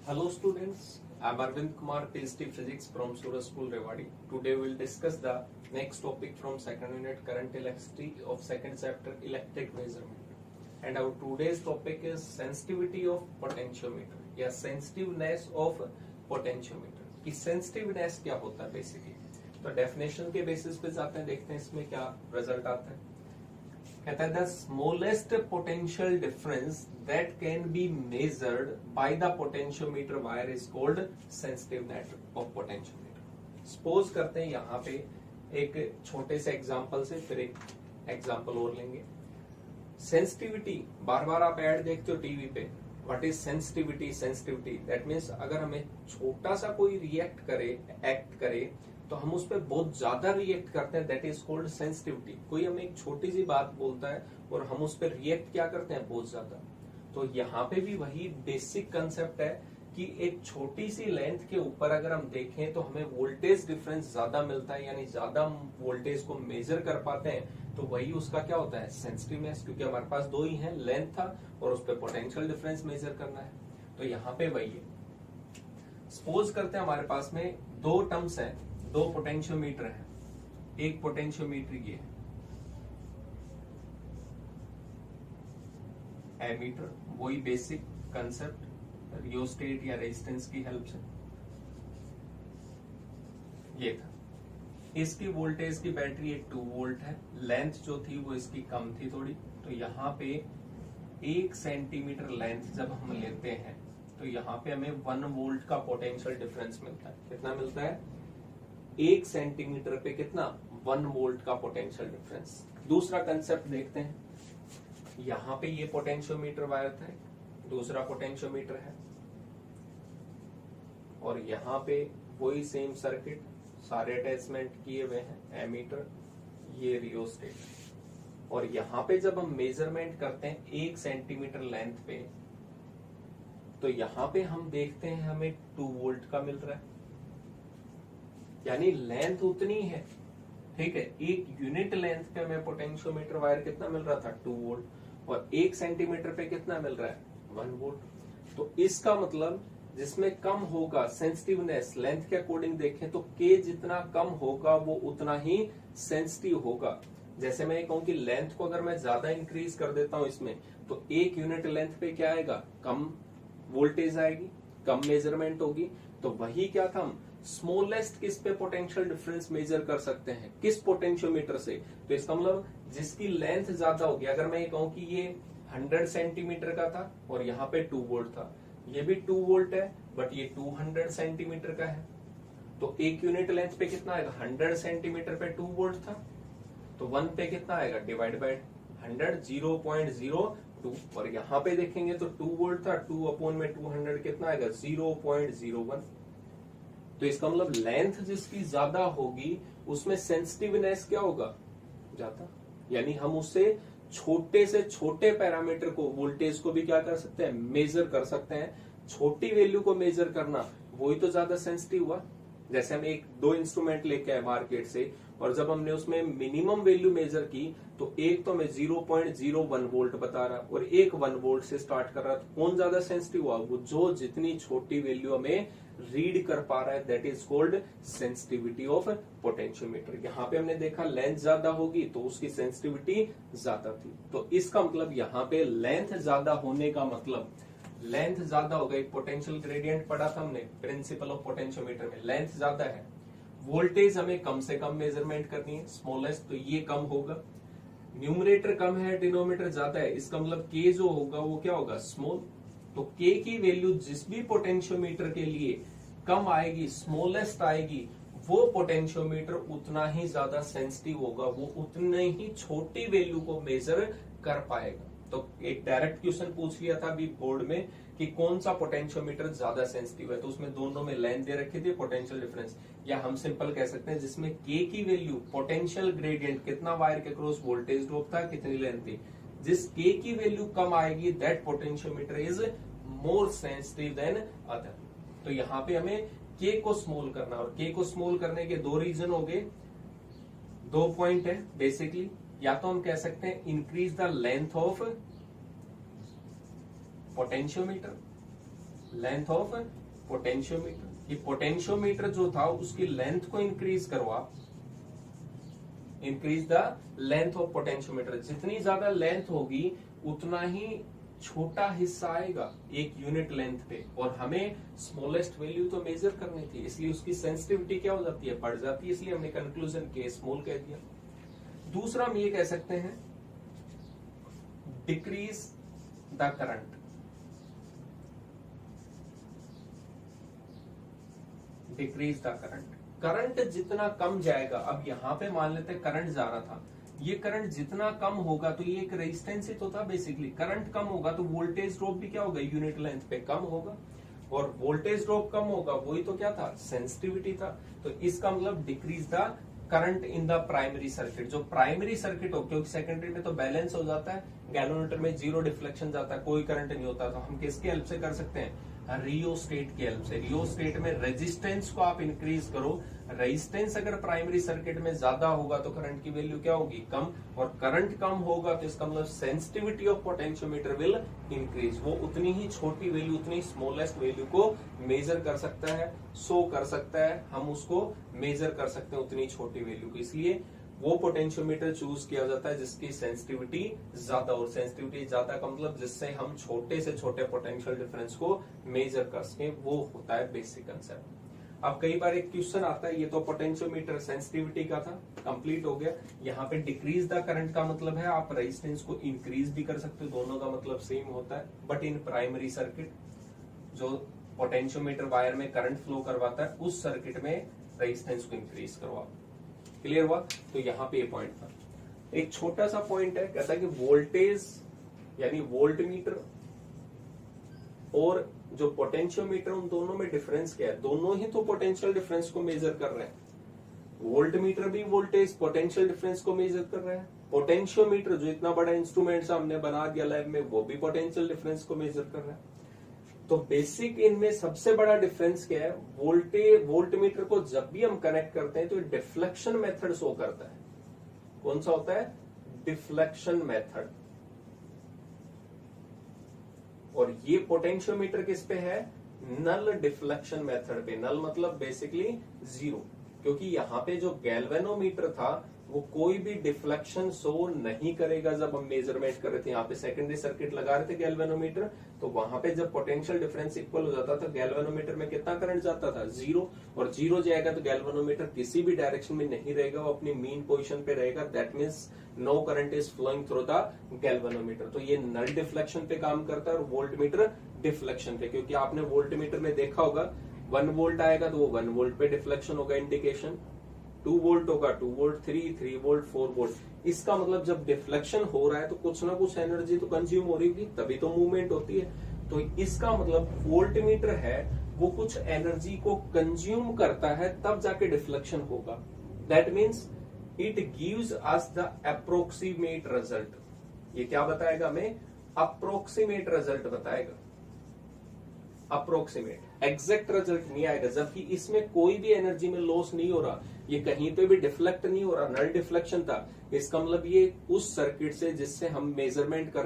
Hello students, I am Arvind Kumar, PhD Physics from Suraj School, Rewari. Today we will discuss the next topic from second unit current electricity of second chapter electric measurement. And our today's topic is sensitivity of potentiometer या sensitiveness of potentiometer. कि sensitiveness क्या होता है basically, तो definition के basis पे जाते हैं, देखते हैं इसमें क्या रिजल्ट आता है। कहता है the smallest potential difference that can be measured by the potentiometer wire is called sensitiveness of potentiometer. Suppose करते हैं यहाँ पे एक छोटे से एग्जांपल से फिर एक एग्जांपल और लेंगे। सेंसिटिविटी, बार बार आप ऐड देखते हो टीवी पे, what is sensitivity. Sensitivity that means अगर हमें छोटा सा कोई रिएक्ट करे, एक्ट करे, तो हम उस पर बहुत ज्यादा रिएक्ट करते हैं, दैट इज कॉल्ड सेंसिटिविटी। कोई हमें एक छोटी सी बात बोलता है और हम उस पर रिएक्ट क्या करते हैं, बहुत ज्यादा। तो यहाँ पे भी वही बेसिक कंसेप्ट है कि एक छोटी सी लेंथ के ऊपर अगर हम देखें तो हमें वोल्टेज डिफरेंस ज्यादा मिलता है, यानी ज्यादा वोल्टेज को मेजर कर पाते हैं, तो वही उसका क्या होता है, सेंसिटिवनेस। क्योंकि हमारे पास दो ही है, लेंथ था और उस पर पोटेंशियल डिफरेंस मेजर करना है, तो यहाँ पे वही है। सपोज करते हैं हमारे पास में दो टर्म्स है, दो पोटेंशियोमीटर है। एक पोटेंशियोमीटर ये है एमीटर, वही बेसिक कंसेप्ट रियोस्टेट या रेजिस्टेंस की हेल्प से ये था। इसकी वोल्टेज की बैटरी एक 2 वोल्ट है, लेंथ जो थी वो इसकी कम थी थोड़ी, तो यहाँ पे 1 सेंटीमीटर लेंथ जब हम लेते हैं तो यहाँ पे हमें 1 वोल्ट का पोटेंशियल डिफरेंस मिलता है। कितना मिलता है, 1 सेंटीमीटर पे कितना, 1 वोल्ट का पोटेंशियल डिफरेंस। दूसरा कंसेप्ट देखते हैं, यहाँ पे ये पोटेंशियोमीटर वायर था, दूसरा पोटेंशियोमीटर है, और यहाँ पे वही सेम सर्किट, सारे अटैचमेंट किए हुए हैं, एमीटर, ये रियोस्टेट। और यहाँ पे जब हम मेजरमेंट करते हैं 1 सेंटीमीटर लेंथ पे, तो यहाँ पे हम देखते हैं हमें 2 वोल्ट का मिल रहा है, यानी लेंथ उतनी है, ठीक है। 1 यूनिट लेंथ पे हमें पोटेंशियोमीटर वायर कितना मिल रहा था, 2 वोल्ट, और 1 सेंटीमीटर पे कितना मिल रहा है, 1 वोल्ट। तो इसका मतलब जिसमें कम होगा सेंसिटिवनेस, लेंथ के अकॉर्डिंग देखें तो के जितना कम होगा वो उतना ही सेंसिटिव होगा। जैसे मैं ये कहूं कि लेंथ को अगर मैं ज्यादा इंक्रीज कर देता हूं इसमें, तो 1 यूनिट लेंथ पे क्या आएगा, कम वोल्टेज आएगी, कम मेजरमेंट होगी। तो वही क्या था, हम स्मॉलेस्ट किस पे पोटेंशियल डिफरेंस मेजर कर सकते हैं, किस पोटेंशियोमीटर से। तो इसका मतलब जिसकी लेंथ ज्यादा होगी, अगर मैं ये कहूं कि ये 100 सेंटीमीटर का था और यहाँ पे 2 वोल्ट था, ये भी 2 वोल्ट है बट ये 200 सेंटीमीटर का है, तो 1 यूनिट लेंथ पे कितना आएगा, 100 सेंटीमीटर पे 2 वोल्ट था, तो 1 पे कितना आएगा, डिवाइड बाय 100, 0.02। और यहाँ पे देखेंगे तो 2 वोल्ट था, 2 अपॉन में 200 कितना आएगा, 0.01। तो इसका मतलब लेंथ जिसकी ज्यादा होगी उसमें सेंसिटिवनेस क्या होगा, ज्यादा। यानी हम उससे छोटे से छोटे पैरामीटर को, वोल्टेज को भी क्या कर सकते हैं, मेजर कर सकते हैं। छोटी वैल्यू को मेजर करना वही तो ज्यादा सेंसिटिव हुआ। जैसे हम एक 2 इंस्ट्रूमेंट लेके आए मार्केट से, और जब हमने उसमें मिनिमम वैल्यू मेजर की तो एक तो हमें 0.01 वोल्ट बता रहा और एक 1 वोल्ट से स्टार्ट कर रहा, तो कौन ज्यादा सेंसिटिव हुआ, वो जो जितनी छोटी वैल्यू हमें रीड कर पा रहा है, that is called sensitivity of potentiometer. यहाँ पे हमने देखा लेंथ ज्यादा होगी तो उसकी सेंसिटिविटी ज्यादा थी। तो इसका मतलब यहाँ पे लेंथ ज्यादा होने का मतलब, लेंथ ज्यादा होगा, एक पोटेंशियल ग्रेडियंट पढ़ा था हमने प्रिंसिपल ऑफ पोटेंशियोमीटर में, लेंथ ज्यादा है, वोल्टेज हमें कम से कम मेजरमेंट करनी है, स्मॉलेस्ट, तो ये कम होगा। न्यूमरेटर कम है, डिनोमिनेटर ज्यादा है, इसका मतलब के जो होगा वो क्या होगा, स्मॉल। तो के की वैल्यू जिस भी पोटेंशियोमीटर के लिए कम आएगी, स्मॉलेस्ट आएगी, वो पोटेंशियोमीटर उतना ही ज्यादा सेंसिटिव होगा, वो उतने ही छोटी वैल्यू को मेजर कर पाएगा। तो एक डायरेक्ट क्वेश्चन पूछ लिया था अभी बोर्ड में कि कौन सा पोटेंशियोमीटर ज्यादा सेंसिटिव है, तो उसमें दोनों में लेंथ दे रखी थी, पोटेंशियल डिफरेंस, या हम सिंपल कह सकते हैं जिसमें के की वैल्यू, पोटेंशियल ग्रेडियंट, कितना वायर के क्रॉस वोल्टेज ड्रॉप था, कितनी लेंथ थी, जिस के की वैल्यू कम आएगी that potentiometer is more sensitive then other. तो यहाँ पे हमें के को स्मॉल करना, और के को स्मॉल करने के 2 रीजन हो गए, 2 पॉइंट है बेसिकली। या तो हम कह सकते हैं increase the length of potentiometer, length of potentiometer. ये पोटेंशियोमीटर जो था उसकी लेंथ को इंक्रीज करवा, increase the length of potentiometer. जितनी ज्यादा लेंथ होगी उतना ही छोटा हिस्सा आएगा एक यूनिट लेंथ पे, और हमें स्मॉलेस्ट वैल्यू तो मेजर करनी थी, इसलिए उसकी सेंसिटिविटी क्या हो जाती है, बढ़ जाती है, इसलिए हमने कंक्लूजन के स्मॉल कह दिया। दूसरा हम ये कह सकते हैं decrease the current. Decrease the current, current जितना कम जाएगा, अब यहां पे मान लेते हैं करंट जा रहा था, ये करंट जितना कम होगा, तो ये एक रेजिस्टेंस ही तो था बेसिकली, करंट कम होगा तो वोल्टेज ड्रॉप भी क्या होगा, यूनिट लेंथ पे कम होगा, और वोल्टेज ड्रॉप कम होगा वही तो क्या था, सेंसिटिविटी था। तो इसका मतलब decrease the current in the primary circuit. जो प्राइमरी सर्किट हो, क्योंकि सेकेंडरी में तो बैलेंस हो जाता है, गैल्वेनोमीटर में जीरो डिफ्लेक्शन जाता है, कोई करंट नहीं होता, तो हम किसके हेल्प से कर सकते हैं, रियोस्टेट की हेल्प से। रियोस्टेट में रेजिस्टेंस को आप इंक्रीज करो, रेजिस्टेंस अगर प्राइमरी सर्किट में ज्यादा होगा तो करंट की वैल्यू क्या होगी, कम, और करंट कम होगा तो इसका मतलब sensitivity of potentiometer will increase. वो उतनी ही छोटी वैल्यू, उतनी स्मॉलेस्ट वैल्यू को मेजर कर सकता है, शो कर सकता है, हम उसको मेजर कर सकते हैं उतनी छोटी वैल्यू को, इसलिए वो पोटेंशियोमीटर चूज किया जाता है जिसकी सेंसिटिविटी ज्यादा, और सेंसिटिविटी ज्यादा का मतलब जिससे हम छोटे से छोटे पोटेंशियल डिफरेंस को मेजर कर सकें, वो होता है बेसिक कंसेप्ट। अब कई बार एक क्वेश्चन आता है, ये तो पोटेंशियोमीटर सेंसिटिविटी का था, कंप्लीट हो गया, यहाँ पे डिक्रीज द करंट का मतलब है आप रेजिस्टेंस को इंक्रीज भी कर सकते हो, दोनों का मतलब सेम होता है, बट इन प्राइमरी सर्किट जो पोटेंशियोमीटर वायर में करंट फ्लो करवाता है, उस सर्किट में रेजिस्टेंस को इंक्रीज करवा। क्लियर हुआ? तो यहाँ पे ये पॉइंट था। एक छोटा सा पॉइंट है, कहता है कि वोल्टेज यानी वोल्ट मीटर और जो पोटेंशियोमीटर, उन दोनों में डिफरेंस क्या है, दोनों ही तो पोटेंशियल डिफरेंस को मेजर कर रहे हैं। वोल्ट मीटर भी वोल्टेज पोटेंशियल डिफरेंस को मेजर कर रहा है, पोटेंशियोमीटर जो इतना बड़ा इंस्ट्रूमेंट हमने बना दिया लैब में, वो भी पोटेंशियल डिफरेंस को मेजर कर रहा है। तो बेसिक इनमें सबसे बड़ा डिफरेंस क्या है, वोल्ट मीटर को जब भी हम कनेक्ट करते हैं तो डिफ्लेक्शन मेथड शो करता है। कौन सा होता है, डिफ्लेक्शन मेथड। और ये पोटेंशियोमीटर किस पे है, नल डिफ्लेक्शन मेथड पे। नल मतलब बेसिकली जीरो, क्योंकि यहाँ पे जो गैल्वेनोमीटर था वो कोई भी डिफ्लेक्शन शो नहीं करेगा। जब हम मेजरमेंट कर रहे थे, यहाँ पे सेकेंडरी सर्किट लगा रहे थे गैल्वेनोमीटर, तो वहां पे जब पोटेंशियल डिफरेंस इक्वल हो जाता था, गैल्वेनोमीटर में कितना करंट जाता था, जीरो, और जीरो जाएगा तो गैल्वेनोमीटर किसी भी डायरेक्शन में नहीं रहेगा, वो अपनी मीन पोजीशन पे रहेगा, that means no current is flowing through the galvanometer. तो ये नल डिफ्लेक्शन पे काम करता है और वोल्ट मीटर डिफ्लेक्शन पे, क्योंकि आपने वोल्ट मीटर में देखा होगा 1 वोल्ट आएगा तो वो 1 वोल्ट पे डिफ्लेक्शन होगा, इंडिकेशन 2 वोल्ट होगा 2 वोल्ट, 3 वोल्ट, 4 वोल्ट। इसका मतलब जब डिफ्लेक्शन हो रहा है तो कुछ ना कुछ एनर्जी तो कंज्यूम हो रही होगी, तभी तो मूवमेंट होती है। तो इसका मतलब वोल्ट मीटर है वो कुछ एनर्जी को कंज्यूम करता है, तब जाके डिफ्लेक्शन होगा। That means it gives us the approximate result. ये क्या बताएगा हमें, अप्रोक्सीमेट रिजल्ट बताएगा, अप्रोक्सीमेट, एग्जैक्ट रिजल्ट नहीं आएगा, जबकि इसमें कोई भी एनर्जी में लॉस नहीं हो रहा, ये कहीं पे भी डिफ्लेक्ट नहीं हो रहा, नल डिफ्लेक्शन था। इसका मतलब ये उस सर्किट से जिससे हम मेजरमेंट कर